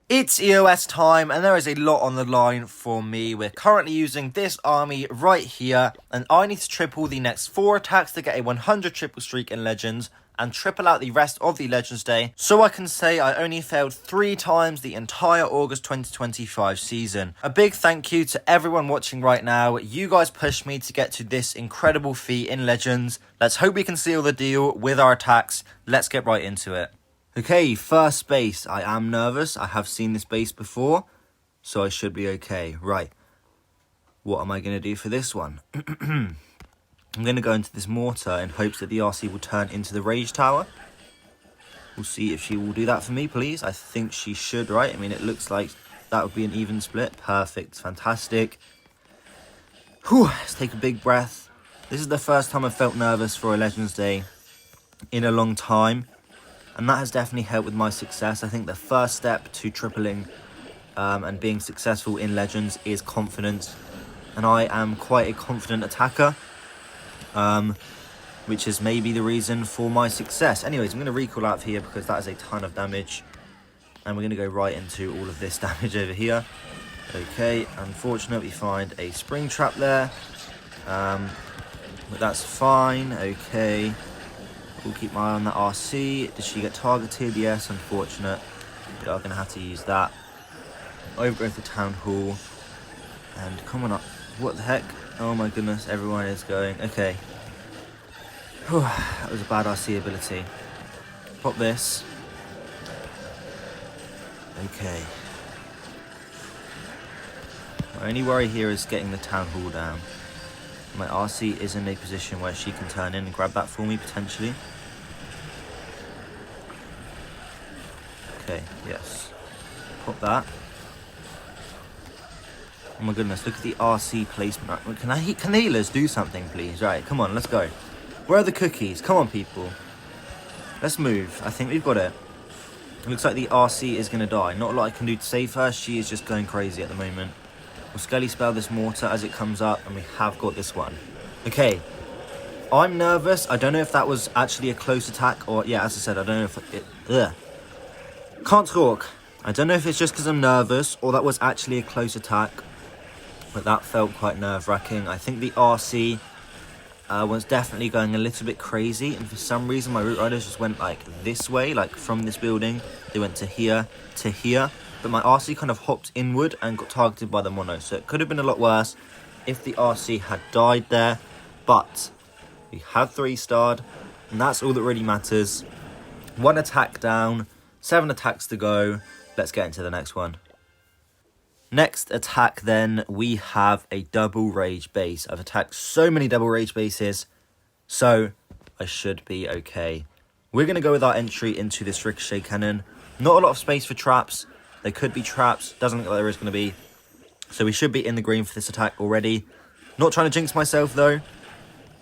It's EOS time, and there is a lot on the line for me. We're currently using this army right here, and I need to triple the next 4 attacks to get a 100 triple streak in Legends, and triple out the rest of the Legends Day, so I can say I only failed 3 times the entire August 2025 season. A big thank you to everyone watching right now. You guys pushed me to get to this incredible feat in Legends. Let's hope we can seal the deal with our attacks. Let's get right into it. Okay, first base. I am nervous. I have seen this base before, so I should be okay. Right. What am I going to do for this one? I'm going to go into this mortar in hopes that the RC will turn into the rage tower. We'll see if she will do that for me, please. I think she should, right? I mean, it looks like that would be an even split. Perfect. Fantastic. Whew, let's take a big breath. This is the first time I've felt nervous for a Legends Day in a long time. And that has definitely helped with my success. I think the first step to tripling and being successful in Legends is confidence. And I am quite a confident attacker, which is maybe the reason for my success. Anyways, I'm going to recall out of here because that is a ton of damage. And we're going to go right into all of this damage over here. Okay, unfortunately we find a spring trap there. But that's fine, okay. We'll keep my eye on that RC. Did she get targeted? Yes, unfortunate. We are going to have to use that. Overgrowth the town hall. And coming up. What the heck? Oh my goodness, everyone is going. Okay. Whew, that was a bad RC ability. Pop this. Okay. My only worry here is getting the town hall down. My RC is in a position where she can turn in and grab that for me, potentially. Okay, yes. Pop that. Oh my goodness, look at the RC placement. Can the healers do something, please? Right, come on, let's go. Where are the cookies? Come on, people. Let's move. I think we've got it. It looks like the RC is going to die. Not a lot I can do to save her. She is just going crazy at the moment. We'll Skelly spell this mortar as it comes up, and we have got this one. Okay, I'm nervous. I don't know if that was actually a close attack, or yeah, as I said, I don't know if it. Can't talk. I don't know if it's just because I'm nervous, or that was actually a close attack, but that felt quite nerve-wracking. I think the RC was definitely going a little bit crazy, and for some reason my root riders just went like this way, like from this building. They went to here, but my RC kind of hopped inward and got targeted by the mono, so it could have been a lot worse if the RC had died there, but we have 3-starred, and that's all that really matters. 1 attack down, 7 attacks to go. Let's get into the next one. Next attack then, we have a double rage base. I've attacked so many double rage bases, so I should be okay. We're going to go with our entry into this ricochet cannon. Not a lot of space for traps. There could be traps. Doesn't look like there is going to be. So we should be in the green for this attack already. Not trying to jinx myself though.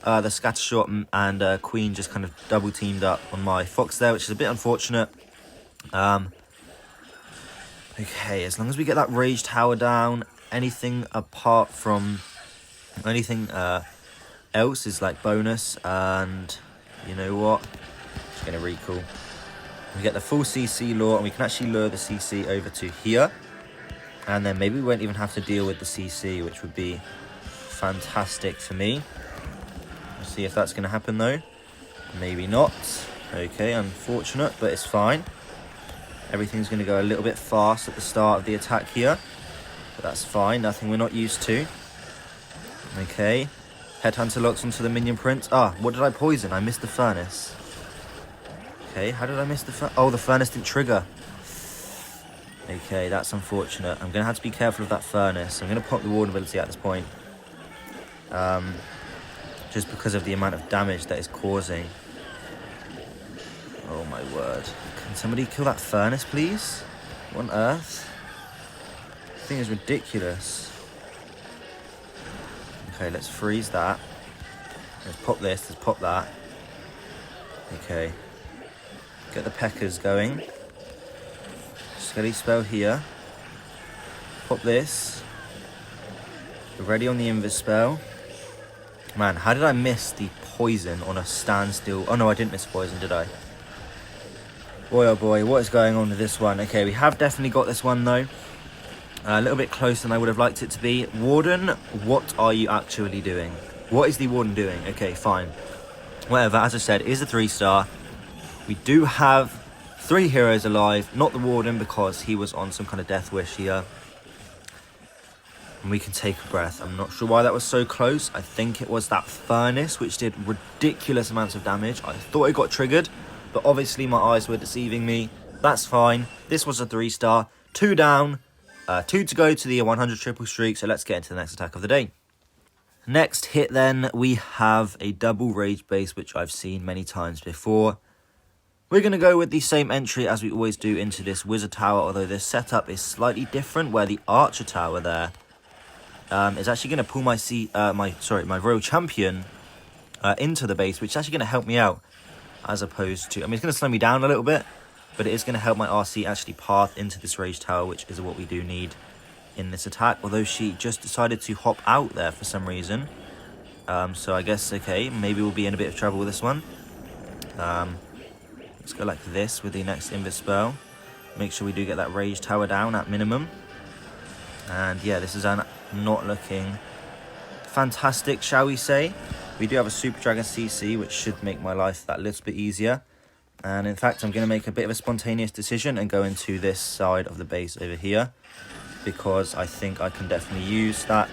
The scatter shot and Queen just kind of double teamed up on my Fox there, which is a bit unfortunate. Okay, as long as we get that rage tower down, anything apart from anything else is like bonus. And you know what? Just gonna recall. We get the full CC lure, and we can actually lure the CC over to here. And then maybe we won't even have to deal with the CC, which would be fantastic for me. We'll see if that's going to happen though. Maybe not. Okay, unfortunate, but it's fine. Everything's going to go a little bit fast at the start of the attack here. But that's fine, nothing we're not used to. Okay. Headhunter locks onto the minion print. Ah, what did I poison? I missed the furnace. Okay, how did I miss the furnace? Oh, the furnace didn't trigger. Okay, that's unfortunate. I'm going to have to be careful of that furnace. I'm going to pop the ward ability at this point. Just because of the amount of damage that it's causing. Oh my word. Can somebody kill that furnace, please? What on earth? This thing is ridiculous. Okay, let's freeze that. Let's pop this, let's pop that. Okay. Get the Peckers going. Skelly spell here. Pop this. We're ready on the invis spell. Man, how did I miss the poison on a standstill? Oh no, I didn't miss poison, did I? Boy, oh boy, what is going on with this one? Okay, we have definitely got this one, though. A little bit closer than I would have liked it to be. Warden, what are you actually doing? What is the Warden doing? Okay, fine. Whatever, as I said, it is a 3-star. We do have 3 heroes alive. Not the Warden, because he was on some kind of death wish here. And we can take a breath. I'm not sure why that was so close. I think it was that furnace, which did ridiculous amounts of damage. I thought it got triggered, but obviously my eyes were deceiving me. That's fine. This was a 3-star. 2 down. 2 to go to the 100 triple streak. So let's get into the next attack of the day. Next hit then, we have a double rage base, which I've seen many times before. We're going to go with the same entry as we always do into this wizard tower, although this setup is slightly different, where the archer tower there is actually going to pull my royal champion into the base, which is actually going to help me out, as opposed to, I mean, it's going to slow me down a little bit, but it is going to help my RC actually path into this rage tower, which is what we do need in this attack, although she just decided to hop out there for some reason. So I guess, okay, maybe we'll be in a bit of trouble with this one. Let's go like this with the next invis spell. Make sure we do get that rage tower down at minimum. And yeah, this is not looking fantastic, shall we say. We do have a Super Dragon CC, which should make my life that little bit easier. And in fact, I'm going to make a bit of a spontaneous decision and go into this side of the base over here, because I think I can definitely use that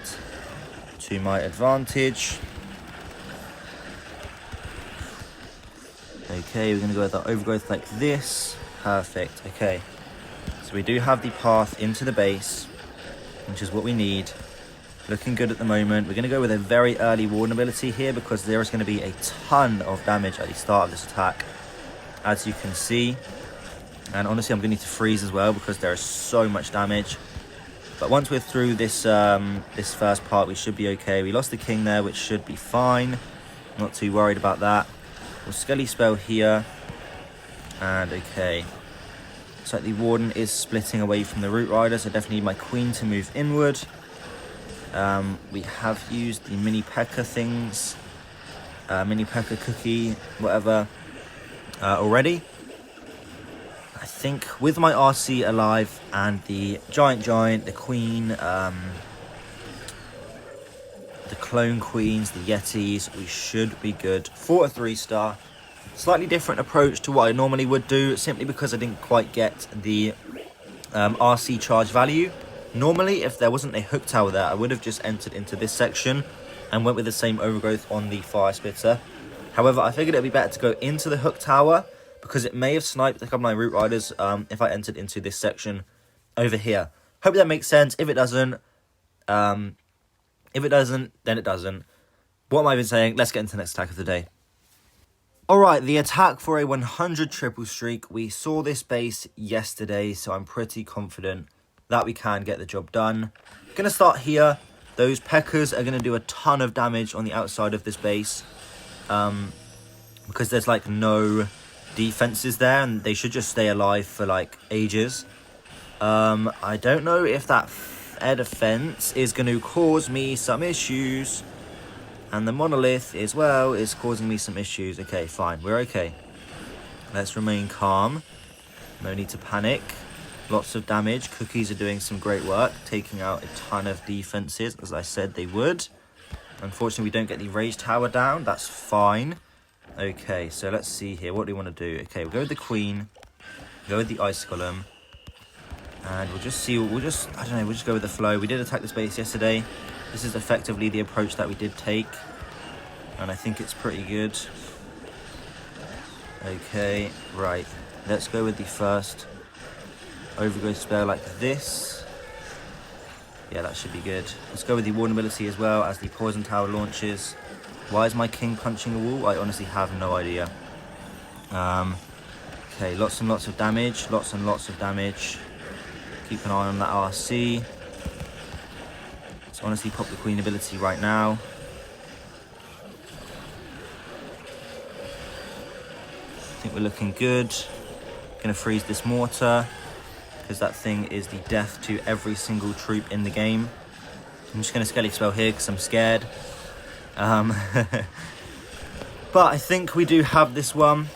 to my advantage. Okay, we're going to go with that overgrowth like this. Perfect. Okay, so we do have the path into the base, which is what we need. Looking good at the moment. We're going to go with a very early Warden ability here, because there is going to be a ton of damage at the start of this attack, as you can see. And honestly, I'm going to need to freeze as well, because there is so much damage. But once we're through this this first part, we should be okay. We lost the king there, which should be fine. Not too worried about that. We'll Skelly spell here. And okay. So the Warden is splitting away from the Root Rider, so I definitely need my Queen to move inward. We have used the mini P.E.K.K.A things. Mini P.E.K.K.A cookie, whatever, already. I think with my RC alive and the Giant, the Queen, the Clone Queens, the Yetis, we should be good for a 3-star. Slightly different approach to what I normally would do, simply because I didn't quite get the RC charge value. Normally, if there wasn't a hook tower there, I would have just entered into this section and went with the same overgrowth on the fire splitter. However, I figured it would be better to go into the hook tower, because it may have sniped a couple of my Root Riders if I entered into this section over here. Hope that makes sense. If it doesn't, then it doesn't. What am I even saying? Let's get into the next attack of the day. Alright, the attack for a 100 triple streak. We saw this base yesterday, so I'm pretty confident that we can get the job done. Gonna start here. Those P.E.K.K.As are gonna do a ton of damage on the outside of this base, because there's like no defenses there, and they should just stay alive for like ages. I don't know if that air defense is going to cause me some issues, and the monolith as well is causing me some issues. Okay, fine, we're okay. Let's remain calm. No need to panic. Lots of damage. Cookies are doing some great work, taking out a ton of defenses, as I said they would. Unfortunately, we don't get the rage tower down. That's fine. Okay, so let's see here. What do we want to do? Okay, we'll go with the Queen. Go with the Ice Golem. And we'll just see. We'll just go with the flow. We did attack this base yesterday. This is effectively the approach that we did take, and I think it's pretty good. Okay, right. Let's go with the first overgrowth spell like this. Yeah, that should be good. Let's go with the Warden ability as well as the Poison Tower launches. Why is my king punching a wall? I honestly have no idea. Okay, lots and lots of damage. Lots and lots of damage. Keep an eye on that RC. Let's honestly pop the Queen ability right now. I think we're looking good. Gonna freeze this mortar, because that thing is the death to every single troop in the game. I'm just gonna Skelly spell here because I'm scared. But I think we do have this one.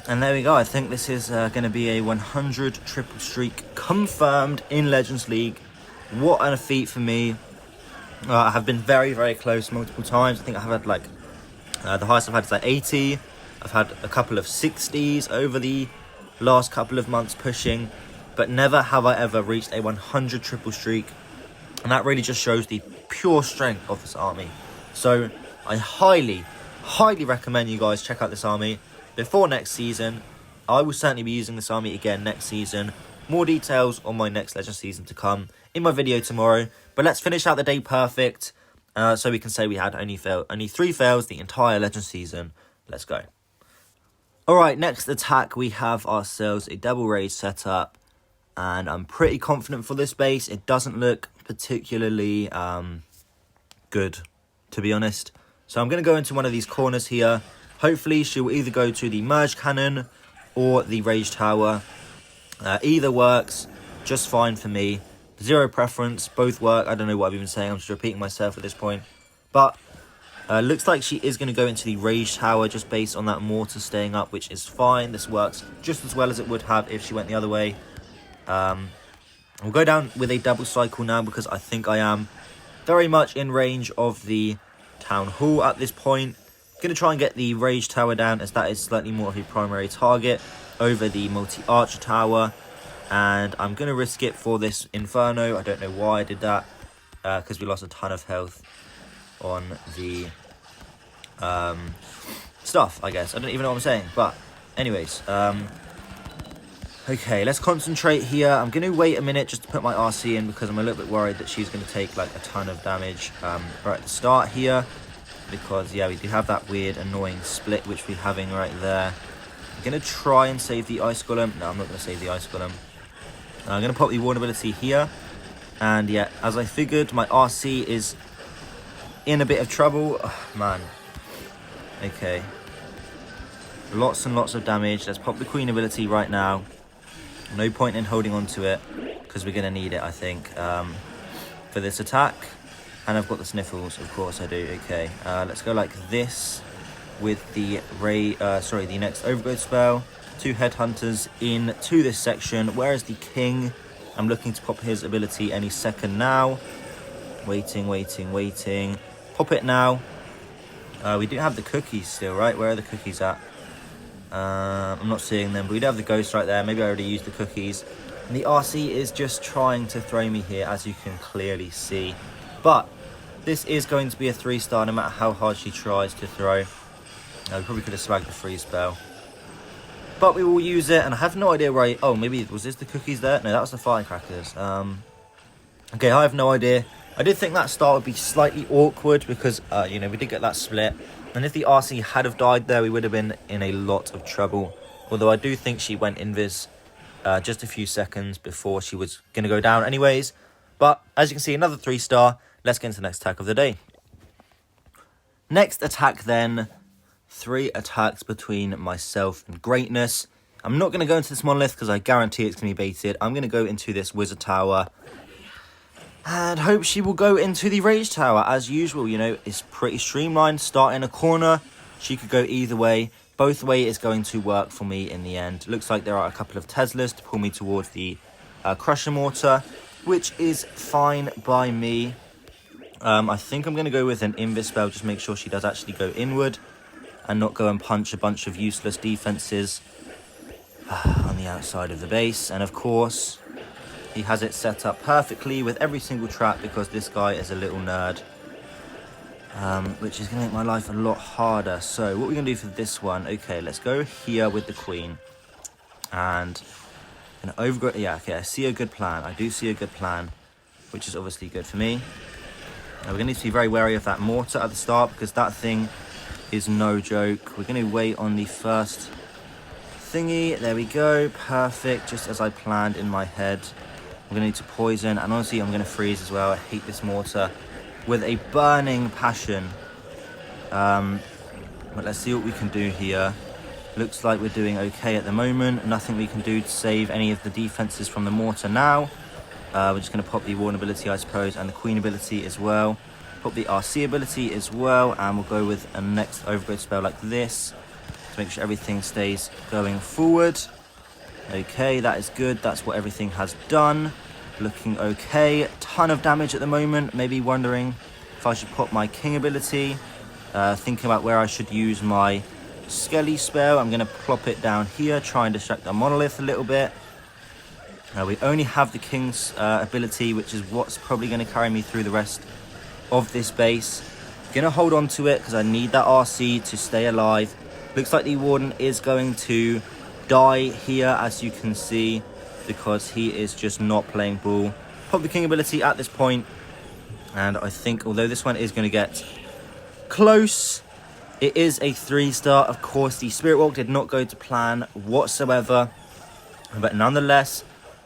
And there we go. I think this is going to be a 100 triple streak confirmed in Legends League. What a feat for me. I have been very, very close multiple times. I think I have had like, the highest I've had is like 80. I've had a couple of 60s over the last couple of months pushing. But never have I ever reached a 100 triple streak. And that really just shows the pure strength of this army. So I highly, highly recommend you guys check out this army before next season. I will certainly be using this army again next season. More details on my next Legend season to come in my video tomorrow. But let's finish out the day perfect. So we can say we had only 3 fails the entire Legend season. Let's go. Alright, next attack we have ourselves a double rage setup. And I'm pretty confident for this base. It doesn't look particularly good, to be honest. So I'm going to go into one of these corners here. Hopefully she will either go to the merge cannon or the rage tower. Either works just fine for me. Zero preference, both work. I don't know what I've even saying. I'm just repeating myself at this point. But looks like she is going to go into the rage tower just based on that mortar staying up, which is fine. This works just as well as it would have if she went the other way. We'll go down with a double cycle now because I think I am very much in range of the town hall at this point. Going to try and get the rage tower down as that is slightly more of a primary target over the multi-archer tower. And I'm going to risk it for this inferno. I don't know why I did that because we lost a ton of health on the stuff, I guess. I don't even know what I'm saying. But anyways, okay, let's concentrate here. I'm going to wait a minute just to put my RC in because I'm a little bit worried that she's going to take like a ton of damage right at the start here. Because, yeah, we do have that weird, annoying split which we're having right there. I'm going to try and save the Ice Golem. No, I'm not going to save the Ice Golem. I'm going to pop the vulnerability here. And, yeah, as I figured, my RC is in a bit of trouble. Oh, man. Okay. Lots and lots of damage. Let's pop the Queen ability right now. No point in holding on to it because we're going to need it, I think, for this attack. And I've got the sniffles, of course I do. Okay, let's go like this with the the next overgrowth spell. 2 headhunters into this section. Where is the king? I'm looking to pop his ability any second now. Waiting, waiting, waiting. Pop it now. We do have the cookies still, right? Where are the cookies at? I'm not seeing them, but we do have the ghost right there. Maybe I already used the cookies. And the RC is just trying to throw me here, as you can clearly see. But this is going to be a 3-star no matter how hard she tries to throw. We probably could have swagged the free spell. But we will use it, and I have no idea where oh, maybe, was this the cookies there? No, that was the firecrackers. Okay, I have no idea. I did think that start would be slightly awkward because, you know, we did get that split. And if the RC had have died there, we would have been in a lot of trouble. Although I do think she went invis just a few seconds before she was going to go down anyways. But as you can see, another 3-star. Let's get into the next attack of the day. Next attack then. 3 attacks between myself and greatness. I'm not going to go into this monolith because I guarantee it's going to be baited. I'm going to go into this wizard tower. And hope she will go into the rage tower. As usual, you know, it's pretty streamlined. Start in a corner. She could go either way. Both way is going to work for me in the end. Looks like there are a couple of Teslas to pull me towards the Crusher Mortar, which is fine by me. I think I'm going to go with an invis spell. Just make sure she does actually go inward and not go and punch a bunch of useless defenses on the outside of the base. And of course, he has it set up perfectly with every single trap because this guy is a little nerd. Which is going to make my life a lot harder. So what we're going to do for this one, okay, let's go here with the queen. And an overgrow. Yeah, okay, I see a good plan. I do see a good plan, which is obviously good for me. Now we're going to need to be very wary of that mortar at the start because that thing is no joke. We're going to wait on the first thingy. There we go. Perfect. Just as I planned in my head. I'm going to need to poison. And honestly, I'm going to freeze as well. I hate this mortar with a burning passion. But let's see what we can do here. Looks like we're doing okay at the moment. Nothing we can do to save any of the defenses from the mortar now. We're just going to pop the Warden ability, I suppose, and the Queen ability as well. Pop the RC ability as well, and we'll go with a next overgrowth spell like this. to make sure everything stays going forward. Okay, that is good. That's what everything has done. Looking okay. Ton of damage at the moment. Maybe wondering if I should pop my king ability. Thinking about where I should use my Skelly spell. I'm going to plop it down here. Try and distract the monolith a little bit. We only have the king's ability, which is what's probably going to carry me through the rest of this base. Gonna hold on to it because I need that RC to stay alive. Looks like the warden is going to die here, as you can see, because he is just not playing ball. Pop the king ability at this point, and I think although this one is going to get close, it is a 3-star. Of course, the spirit walk did not go to plan whatsoever, but nonetheless,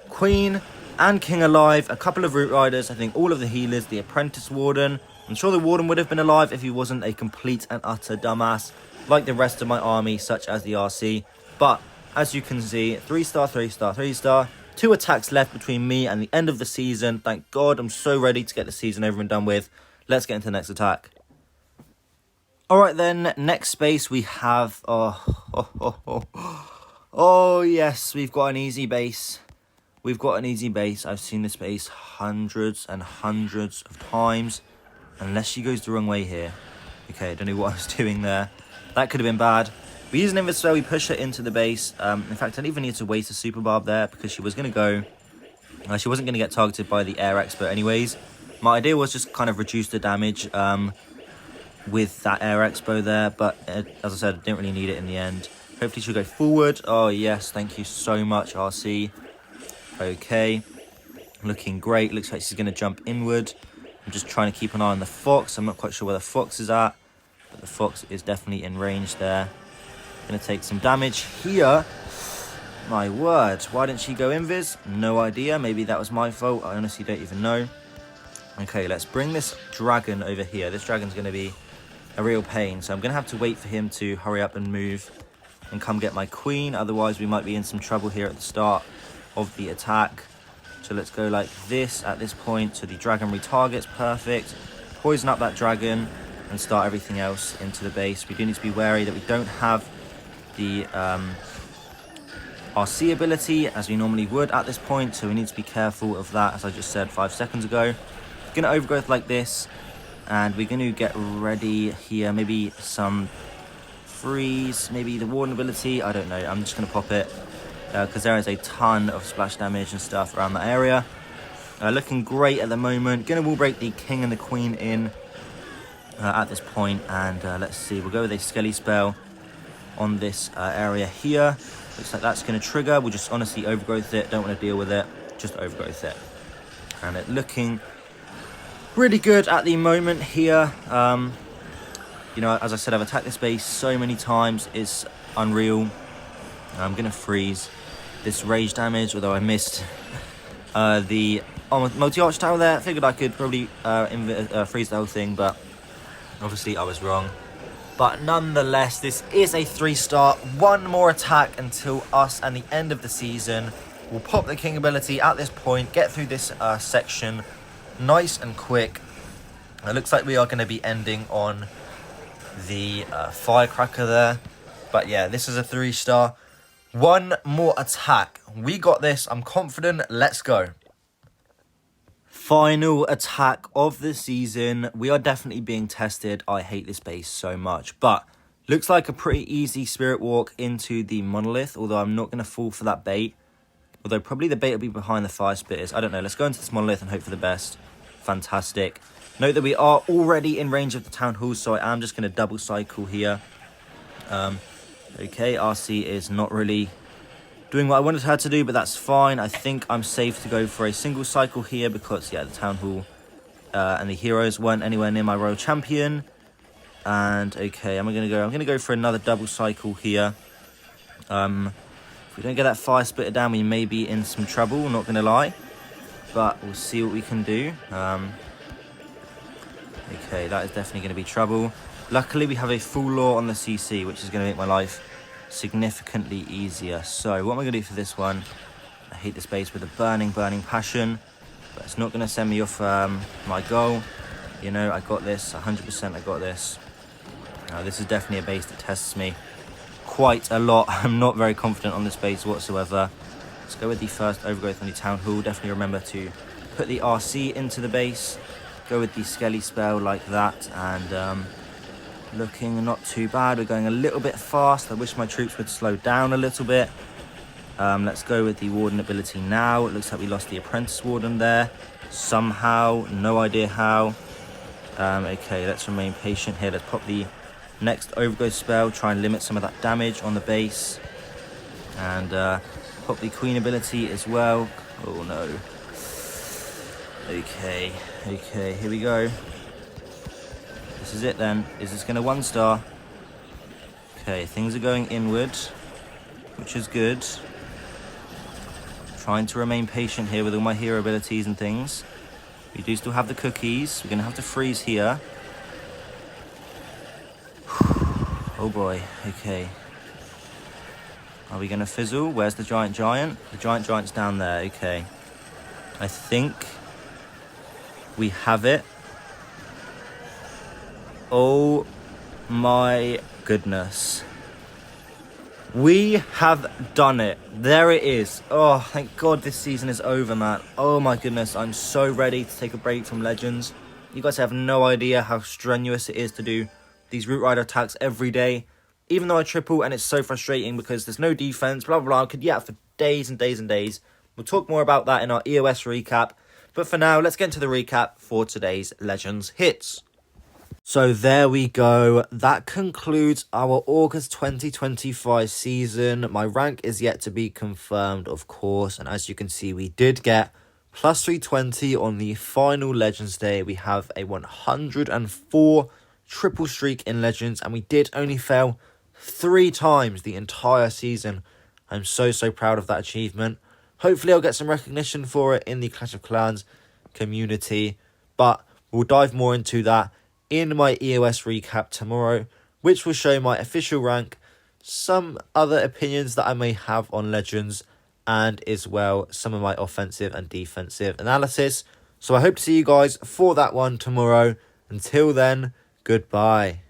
queen and king alive, a couple of root riders, I think all of the healers, the apprentice warden. I'm sure the warden would have been alive if he wasn't a complete and utter dumbass like the rest of my army, such as the RC. But as you can see, 3-star, 3-star, 3-star. 2 attacks left between me and the end of the season. Thank God, I'm so ready to get the season over and done with. Let's get into the next attack. Alright then, next base we have... Oh yes, we've got an easy base. We've got an easy base. I've seen this base hundreds and hundreds of times. Unless she goes the wrong way here. Okay, I don't know what I was doing there. That could have been bad. We use an invis spell, we push her into the base. In fact, I didn't even need to waste a super barb there because she was going to go... she wasn't going to get targeted by the air expert anyways. My idea was just kind of reduce the damage with that air expo there. But as I said, I didn't really need it in the end. Hopefully she'll go forward. Oh yes, thank you so much, RC. Okay. Looking great. Looks like she's going to jump inward. I'm just trying to keep an eye on the fox. I'm not quite sure where the fox is at, but the fox is definitely in range there. Going to take some damage here. My word, why didn't she go invis? No idea. Maybe that was my fault. I honestly don't even know. Okay, let's bring this dragon over here. This dragon's going to be a real pain, so I'm going to have to wait for him to hurry up and move and come get my queen. Otherwise, we might be in some trouble here at the start of the attack. So let's go like this at this point. So the dragon retargets, perfect. Poison up that dragon and start everything else into the base. We do need to be wary that we don't have the RC ability as we normally would at this point. So we need to be careful of that, as I just said 5 seconds ago. Going to overgrowth like this. And we're going to get ready here. Maybe some freeze, maybe the warden ability. I don't know. I'm just going to pop it. Because there is a ton of splash damage and stuff around the area. Looking great at the moment. Gonna wall break the king and the queen in at this point. And let's see, we'll go with a Skelly spell on this area here. Looks like that's gonna trigger. We'll just honestly overgrowth it. Don't want to deal with it. Just overgrowth it. And it looking really good at the moment here. You know, as I said, I've attacked this base so many times. It's unreal. I'm gonna freeze this rage damage, although I missed the multi-arch tower there. I figured I could probably freeze the whole thing, but obviously I was wrong. But nonetheless, this is a 3-star. One more attack until us and the end of the season. We'll pop the king ability at this point, get through this section nice and quick. It looks like we are going to be ending on the firecracker there. But yeah, this is a 3-star. One more attack. We got this. I'm confident. Let's go. Final attack of the season. We are definitely being tested. I hate this base so much. But looks like a pretty easy spirit walk into the monolith. Although I'm not going to fall for that bait. Although probably the bait will be behind the fire spitters. I don't know. Let's go into this monolith and hope for the best. Fantastic. Note that we are already in range of the town hall. So I am just going to double cycle here. Okay, RC is not really doing what I wanted her to do, but that's fine. I think I'm safe to go for a single cycle here because, yeah, the town hall and the heroes weren't anywhere near my royal champion. And okay, I'm gonna go for another double cycle here. If we don't get that fire splitter down, we may be in some trouble. Not gonna lie, but we'll see what we can do. Okay, that is definitely gonna be trouble. Luckily, we have a full law on the CC, which is going to make my life significantly easier. So, what am I going to do for this one? I hate this base with a burning, burning passion. But it's not going to send me off my goal. You know, I got this. 100% I got this. This is definitely a base that tests me quite a lot. I'm not very confident on this base whatsoever. Let's go with the first overgrowth on the town hall. Definitely remember to put the RC into the base. Go with the skelly spell like that, and looking not too bad. We're going a little bit fast. I wish my troops would slow down a little bit. Let's go with the warden ability now. It looks like we lost the apprentice warden there somehow, no idea how. Okay, let's remain patient here. Let's pop the next overgrowth spell, try and limit some of that damage on the base, and pop the queen ability as well. Oh no. Okay, here we go. This is it then. Is this gonna 1-star? Okay, things are going inward, which is good. Trying to remain patient here with all my hero abilities and things. We do still have the cookies. We're gonna have to freeze here. Oh boy, okay. Are we gonna fizzle? Where's the giant? The giant's down there, okay. I think we have it. Oh my goodness. We have done it. There it is. Oh, thank God this season is over, man. Oh my goodness, I'm so ready to take a break from Legends. You guys have no idea how strenuous it is to do these Root Rider attacks every day. Even though I triple, and it's so frustrating because there's no defense, blah, blah, blah. I could yap for days and days and days. We'll talk more about that in our EOS recap. But for now, let's get into the recap for today's Legends hits. So there we go. That concludes our August 2025 season. My rank is yet to be confirmed, of course. And as you can see, we did get plus 320 on the final Legends day. We have a 104 triple streak in Legends. And we did only fail 3 times the entire season. I'm so proud of that achievement. Hopefully I'll get some recognition for it in the Clash of Clans community. But we'll dive more into that in my EOS recap tomorrow, which will show my official rank, some other opinions that I may have on Legends, and as well some of my offensive and defensive analysis. So I hope to see you guys for that one tomorrow. Until then, goodbye.